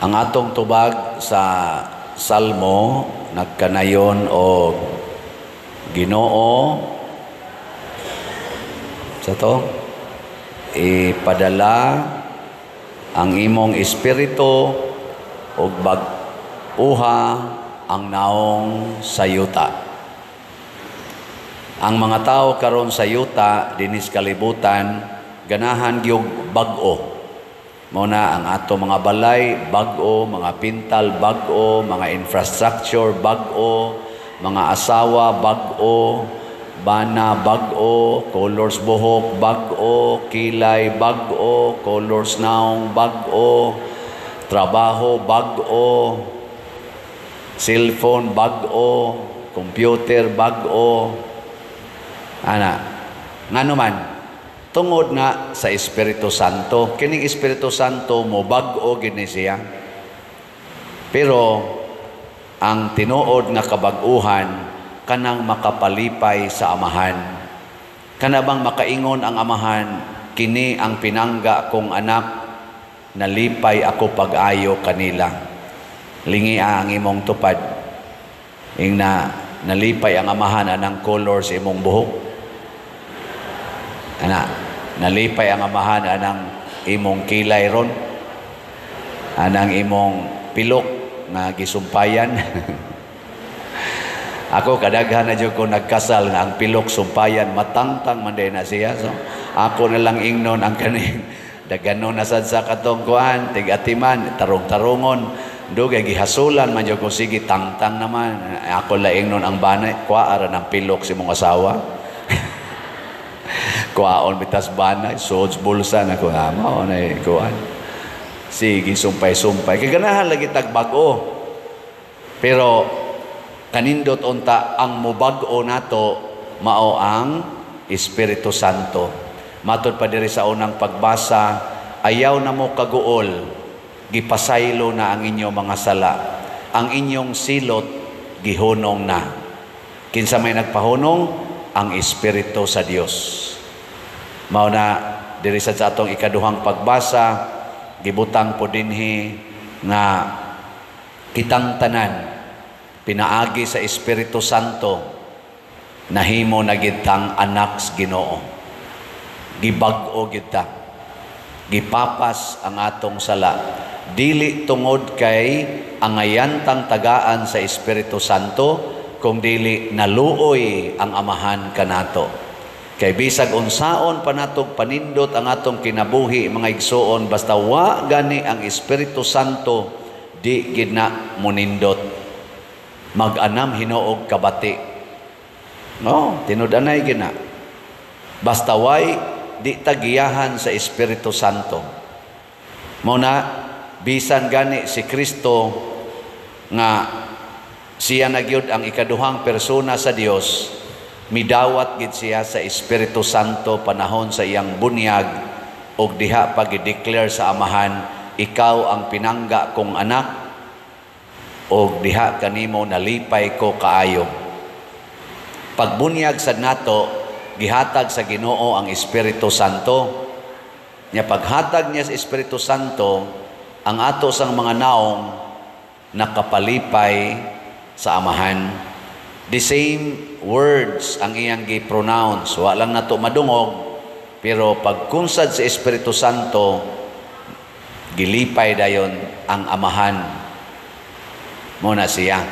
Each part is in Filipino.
Ang atong tubag sa Salmo nagkanayon o Ginoo sa to ipadala ang imong espiritu ug bag-uha ang naong sa yuta. Ang mga tao karon sa yuta dinis kalibutan ganahan gyud bag-o. Mao na ang ato mga balay bag-o, mga pintal bag-o, mga infrastructure bag-o, mga asawa bag-o, bana bag-o, colors buhok bag-o, kilay bag-o, colors naong bag-o, trabaho bag-o, cellphone bag-o, computer bag-o. Ngano man tungod na sa Espiritu Santo. Kining Espiritu Santo mo bag-o gini siya. Pero ang tinuod nga kabag-uhan kanang makapalipay sa amahan. Kana bang makaingon ang amahan, kini ang pinangga kong anak, nalipay ako pag-ayo kanila. Lingi ang imong tupad. Ing na nalipay ang amahan anang color sa imong buhok. Nalipay ang amahan anang imong kilay ron, anang imong pilok nga gisumpayan. Ako kadaghan na jud ko nagkasal nga ang pilok sumpayan matangtang man day na siya. So ako na lang ingnon ang kaning daganon na sad sa katong kuan tig-atiman tarong-tarongon dugay gihasulan man jud ko sige tangtang naman. Ako la ingnon ang banay kuara ng pilok si mong asawa. Kuaon bitas banay, sods bulsa na ko mao na kuan. Sige sumpay-sumpay. Kay ganahan lagi tag bag-o. Pero kanindot unta ang mubag-o nato mao ang Espiritu Santo. Matud pa diri sa unang pagbasa, ayaw na mo kaguol, gipasaylo na ang inyong mga sala. Ang inyong silot gihunong na. Kinsa may nagpahunong? Ang Espiritu sa Dios. Mao na diri sa atong ikaduhang pagbasa gibutang po dinhi nga kitang tanan pinaagi sa Espiritu Santo nahimo na gid tang anak sa Ginoo. Gibag-o gid ta. Gipapas ang atong sala. Dili tungod kay angayantang tagaan sa Espiritu Santo kung dili naluoy ang amahan kanato. Kay bisag unsaon pa natong panindot ang atong kinabuhi mga igsoon basta wa gani ang Espiritu Santo di gid na munindot. Mag-anam hinuog kabati. No, tinud-anay gid na. Basta way di tagiyahan sa Espiritu Santo. Mao na bisan gani si Kristo nga siya na gyud ang ikaduhang persona sa Dios. Midawat gid siya sa Espiritu Santo panahon sa iyang bunyag ug diha pag-declare sa amahan, ikaw ang pinangga kong anak ug diha kanimo nalipay ko kaayo. Pagbunyag sad nato gihatag sa Ginoo ang Espiritu Santo. Nya paghatag niya sa Espiritu Santo, ang ato sang mga naong nakapalipay sa amahan. The same words ang iyang gi-pronounce. Wa lang nato madungog, pero pagkunsad sa Espiritu Santo, gilipay dayon ang amahan. Muna siya.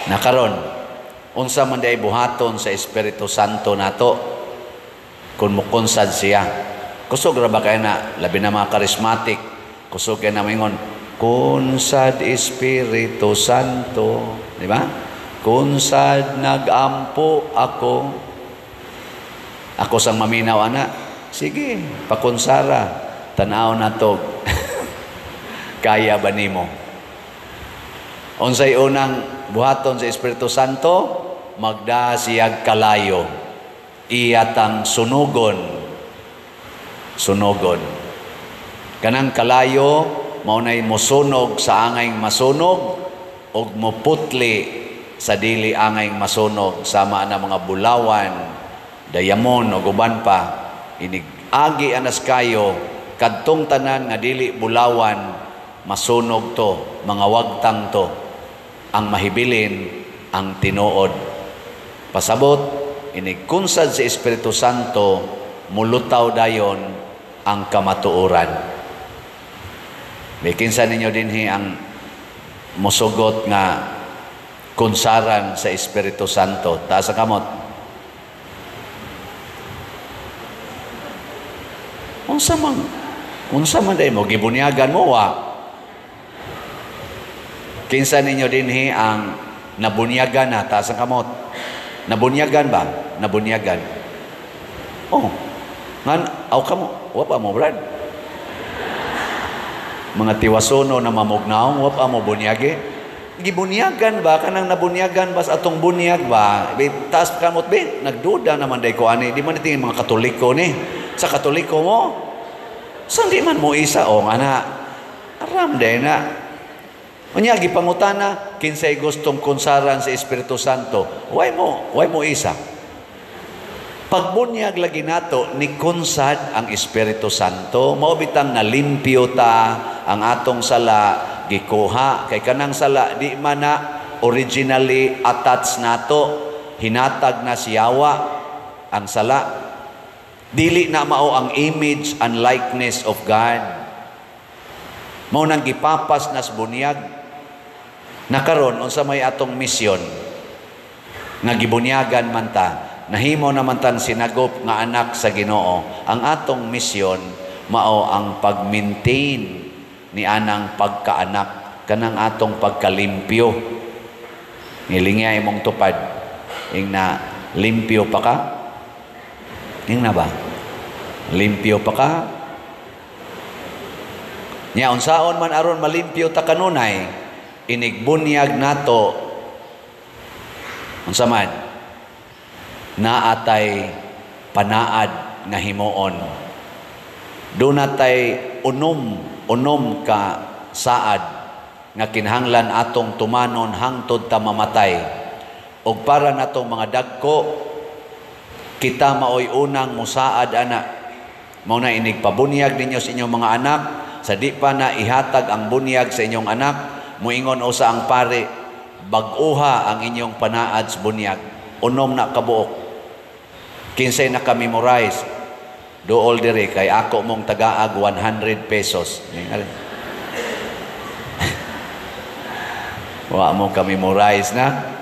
Nakaron, unsa man day buhaton sa Espiritu Santo nato kung mukunsad siya. Kusog ra ba kay na labi na mga charismatic, kusog kay na mingon, kunsad Espiritu Santo, di ba? Kunsad nagampo ako. Ako sang maminaw ana. Sige, pakunsara. Tanaw na to. Kaya ba nimo? Unsay unang buhaton sa Espiritu Santo? Magda siyag kalayo. Iyatang sunugon. Sunugon. Kanang kalayo, maunay mosunog sa angayng masunog og moputli sa dili angayng masunog sama na mga bulawan, dayamon o guban pa. Inig agi anas kayo kadtong tanan nga dili bulawan masunog to, mga wagtang to, ang mahibilin, ang tinuod. Pasabot, inigkunsad sa Espiritu Santo, mulutaw dayon ang kamatuoran. Bikinsa ninyo dinhi ang musugot nga kunsaran sa Espiritu Santo. Taas ang kamot. Unsa man day mo gibunyagan mo wa. Kinsa ninyo dinhi ang nabunyagan na? Taas ang kamot. Nabunyagan ba? Nabunyagan. Oh. Ngan aw kamo, wa pa mo brad. Mga tiwasono na mamugnaw, wa pa mo bunyage. Gibunyagan ba kanang nabunyagan ba sa atong bunyag ba? Taas kamot be, nagduda naman day ko ani. Di man tingin mga Katoliko ni. Sa Katoliko mo, saan di man mo isa o nga na, aram day na. Unya, gipangutana, kinsay gustong kunsaran sa Espiritu Santo, why mo isa? Pagbunyag lagi nato, ni kunsad ang Espiritu Santo, maubitang nalimpyo ta ang atong sala, gikuha, kay kanang sala, di man na originally attached nato, hinatag na siyawa ang sala. Dili na mao ang image and likeness of God. Mao nang gipapas nas bunyag. Nakaron unsa may atong misyon nga gibunyagan man ta, nahimo naman tan sinagop nga anak sa Ginoo. Ang atong misyon mao ang pag-maintain ni anang pagkaanak, kanang atong pagkalimpyo. Ngilinga imong tupad ing na limpyo pa ka? Ing na ba? Limpyo pa ka? Nya unsaon man aron malimpyo ta kanunay, inigbunyag nato unsa man naatay panaad nga himuon. Do natay unom ka saad nga kinahanglan atong tumanon hangtod ta mamatay. Og para natong mga dagko, kita maoy unang musaad ana. Mao na inigpabunyag ninyo sa inyong mga anak, sa di pa na ihatag ang bunyag sa inyong anak, muingon usa ang pare, bag-uha ang inyong panaad sa bunyag. Unom na kabuok. Kinsay na ka-memorize. Dool dire kay ako mong tagaag 100 pesos. Wa mo ka-memorize na.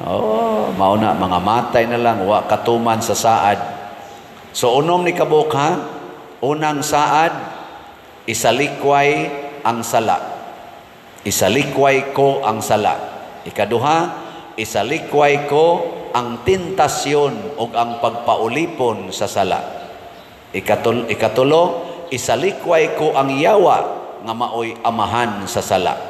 Oh, mao na mga matay na lang, wa katuman sa saad. So unom ni kabuok ha, unang saad, isalikway ang sala. Isalikway ko ang sala. Ikaduha, isalikway ko ang tentasyon o ang pagpaulipon sa sala. Ikatulo, isalikway ko ang yawa nga maoy amahan sa sala.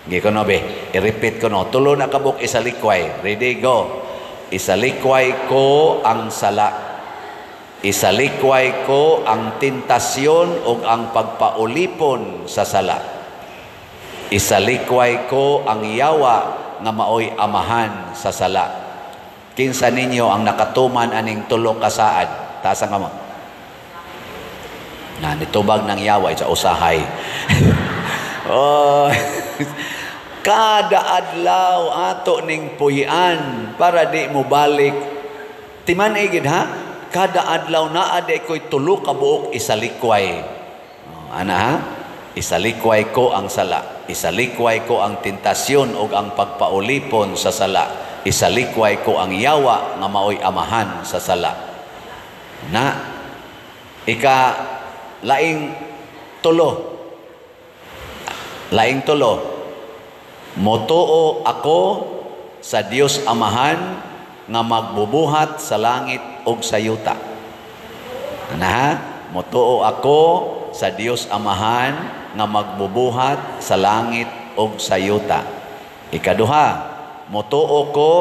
Gi ko no be, i-repeat ko no. Tulo na kabuk isalikway. Ready, go. Isalikway ko ang sala. Isalikway ko ang tentasyon o ang pagpaulipon sa sala. Isalikway ko ang yawa nga maoy amahan sa sala. Kinsa ninyo ang nakatuman aning tulo ka saad? Taas ang kamot. Na nitubag ng yawa sa usahay. Oh. Kada adlaw ato ning puy-an para di mo balik. Timan igid ha? Kada adlaw naa di ko'y tulo ka buok isalikway. Ana ha? Isalikway ko ang sala. Isalikway ko ang tentasyon o ang pagpaulipon sa sala. Isalikway ko ang yawa nga maoy amahan sa sala. Na laing tulo. Laing tulo. Motoo ako sa Dios Amahan nga magbubuhat sa langit ug sa yuta. Ana ha? Motoo ako sa Dios Amahan nga magbubuhat sa langit ug sa yuta. Ikaduha, motoo ko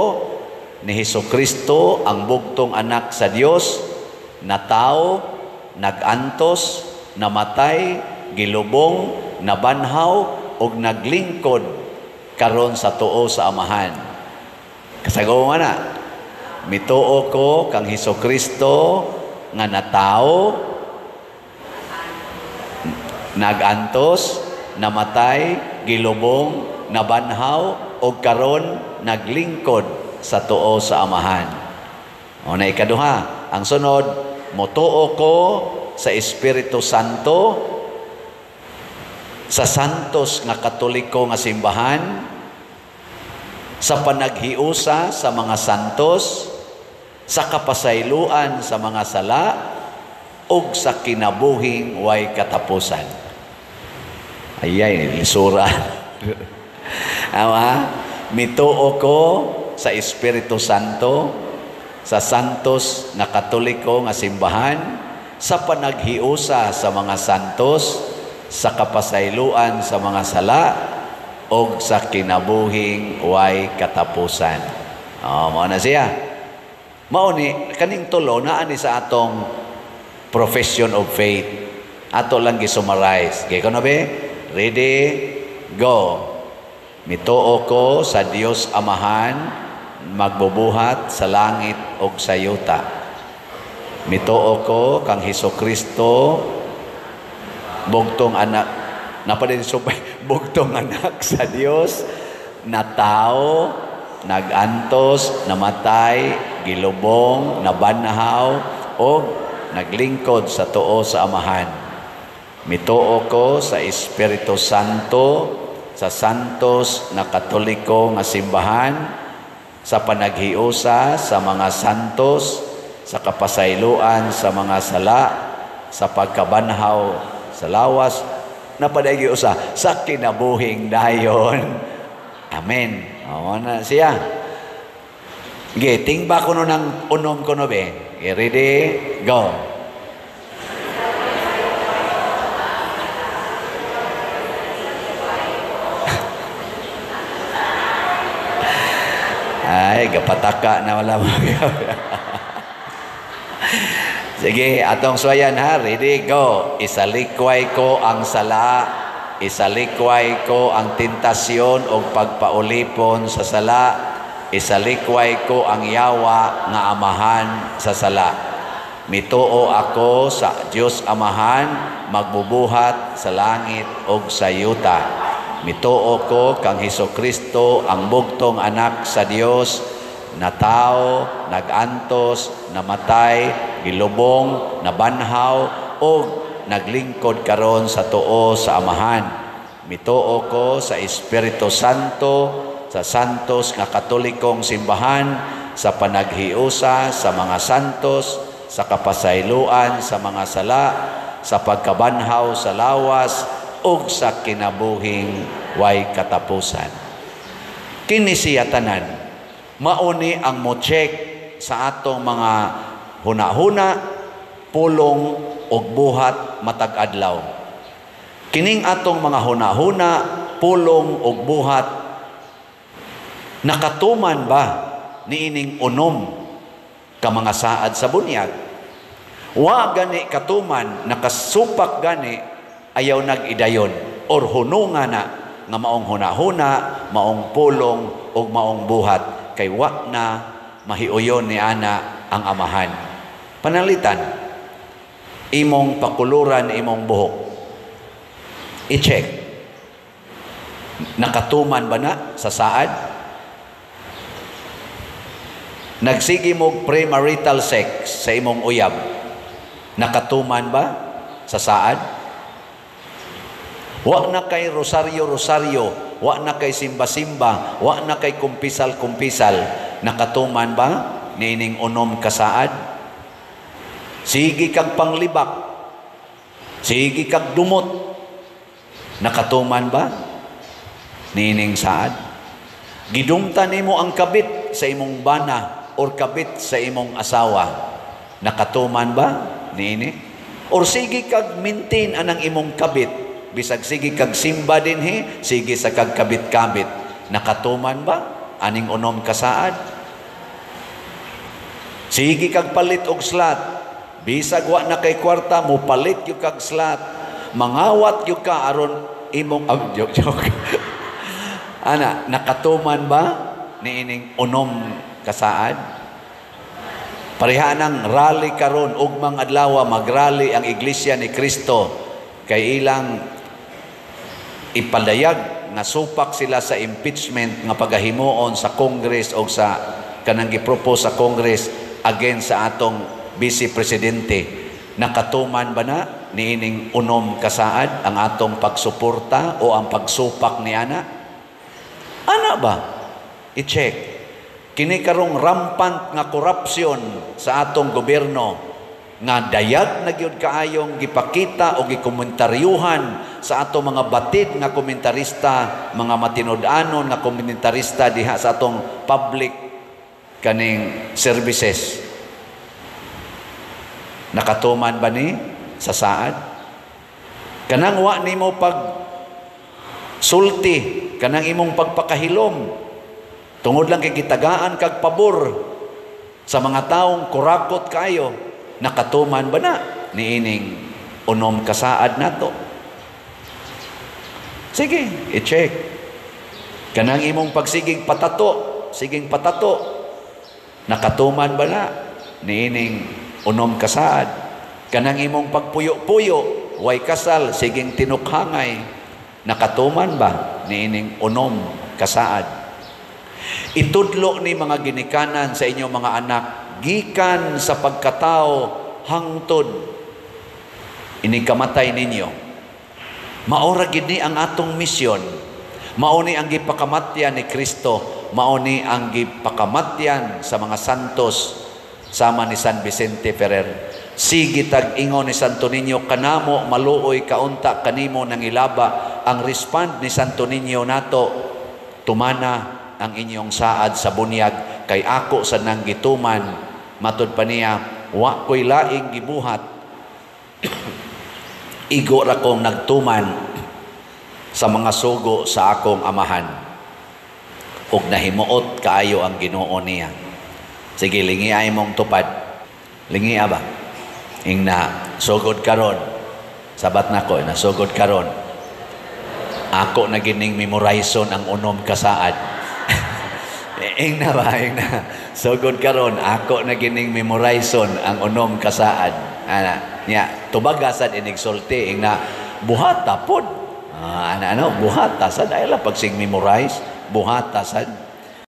ni Hesukristo ang bugtong anak sa Dios na tao, nagantos, namatay, gilubong, nabanhaw ug naglingkod karon sa tuo sa Amahan. Kasagaw na, mituo ko kang Hesukristo nga natao, nagantos, namatay, gilubong, nabanhaw, o karon naglingkod sa tuo sa Amahan. O na ikaduha, ang sunod, motuo ko sa Espiritu Santo, sa santos nga katoliko nga simbahan, sa panaghiusa sa mga santos, sa kapasayloan sa mga sala, ug sa kinabuhing way katapusan. Ayay, lisura. Ama, mituo ko sa Espiritu Santo, sa santos nga katoliko nga simbahan, sa panaghiusa sa mga santos, sa kapasayloan sa mga sala, o sa kinabuhing way katapusan. Mao na siya. Mao ni kaning tulo naa ni sa atong profession of faith. Ato lang gi-summarize. Kay kuno be? Ready? Go. Mituo ko sa Dios Amahan, magbubuhat sa langit ug sa yuta. Mituo ko kang Hesukristo, bugtong anak, napadin supay, bugtong anak sa Dios, na tao, nagantos, namatay, gilubong, nabanhaw, o naglingkod sa tuo sa Amahan. Mituo ko sa Espiritu Santo, sa santos na katoliko nga simbahan, sa panaghiusa sa mga santos, sa kapasayloan sa mga sala, sa pagkabanhaw sa lawas, na panaghiusa sa kinabuhing dayon. Amen. O na siya. Giting ba kuno ng unom kuno be? Ready? Go. Ay, gapataka na wala mo. Sige, atong suwayan ha. Ready, go. Isalikway ko ang sala, isalikway ko ang tentasyon o pagpaulipon sa sala, isalikway ko ang yawa nga amahan sa sala. Mituo ako sa Dios Amahan, magbubuhat sa langit o sa yuta. Mituo ko kang Hesukristo, ang bugtong anak sa Dios, na tao, nagantos, namatay, gilubong, nabanhaw, o naglingkod karon sa tuo sa Amahan. Mituo ko sa Espiritu Santo, sa santos nga katolikong simbahan, sa panaghiusa sa mga santos, sa kapasayloan sa mga sala, sa pagkabanhaw sa lawas, ug sa kinabuhing way katapusan. Kini siya tanan, mauni ang mo-check sa atong mga huna-huna, pulong ug buhat matag adlaw. Kining atong mga huna-huna, pulong ug buhat, nakatuman ba niining unom ka mga saad sa bunyag? Wa gani katuman, nakasupak gani, ayaw nag-idayon or hununga na nga maong huna-huna, maong pulong o maong buhat, kay wa na mahiuyon ni ana ang Amahan. Panalitan, imong pakuluran, imong buhok, i-check, nakatuman ba na sa saad? Nagsigi mo premarital sex sa imong uyab, nakatuman ba sa saad? Wa na kay rosaryo-rosaryo, wa na kay simba-simba, wa na kay kumpisal-kumpisal, nakatuman ba niining unom kasaad? Sige kag panglibak, sige kag dumot, nakatuman ba niining saad? Gidumtan nimo ang kabit sa imong bana or kabit sa imong asawa, nakatuman ba niini? Or sige kag maintain anang imong kabit, bisag sige kag simba dinhi, sige sa kag kabit-kabit, nakatuman ba aning unom kasaad? Sige kag palit og slat, bisag wa na kay kwarta mo palit yung kag slat, mangawat yung ka aron imong joke. Ana, nakatuman ba niining unom kasaad? Pareha nang rally karon ugmang adlaw, magrally ang Iglesia ni Kristo kay ilang ipalayag nga supak sila sa impeachment nga pagahimuon sa Congress o sa kanang gipropose sa Congress against sa atong Vice Presidente. Nakatuman ba na niining unom kasaad ang atong pagsuporta o ang pagsupak ni ana? Ana ba? I-check. Kini karong rampant nga korupsyon sa atong gobyerno nga dayag na gyud kaayong gipakita o gikomentaryohan sa atong mga batid nga komentarista, mga matinud-anon nga komentarista diha sa atong public kaning services. Nakatuman ba ni sa saad? Kanang wa nimo pag sulti, kanang imong pagpakahilom, tungod lang kay gitagaan kag pabor sa mga taong kurakot kayo, nakatuman ba na niining unom kasaad nato? Sige, i-check. Kanang imong pagsiging patato, siging patato, nakatuman ba na niining unom kasaad? Kanang imong pagpuyo-puyo, way kasal, siging tinukhangay, nakatuman ba niining unom kasaad? Itudlo ni mga ginikanan sa inyong mga anak, gikan sa pagkatao hangtod inikamatay ninyo. Maura gid ni ang atong misyon. Mao ni ang gipakamatyan ni Kristo, mao ni ang gipakamatyan sa mga santos sama ni San Vicente Ferrer. Sige tag-ingon ni Santo Niño, kanamo maluoy kaunta kanimo nang ilaba. Ang respond ni Santo Niño nato, tumana ang inyong saad sa bunyag, kay ako sa nang gituman. Matod pa niya, wa ko'y laing gibuhat, igo ra kong nagtuman sa mga sugo sa akong amahan. Ug nahimuot kaayo ang Ginoo niya. Sige, lingi ay mong tupad. Lingi ba? Ing na sugod karon, sabat na ko, na sugod karon, ako na gining memorizon ang unom kasaad. Ing na ba? Ing na sugod karon, ako na gining memorizon ang unom kasaad. Ana, nya tubagasan inig sulti, ing na buhata pod. Buhata sad ay la pag sing memorize, buhata sad.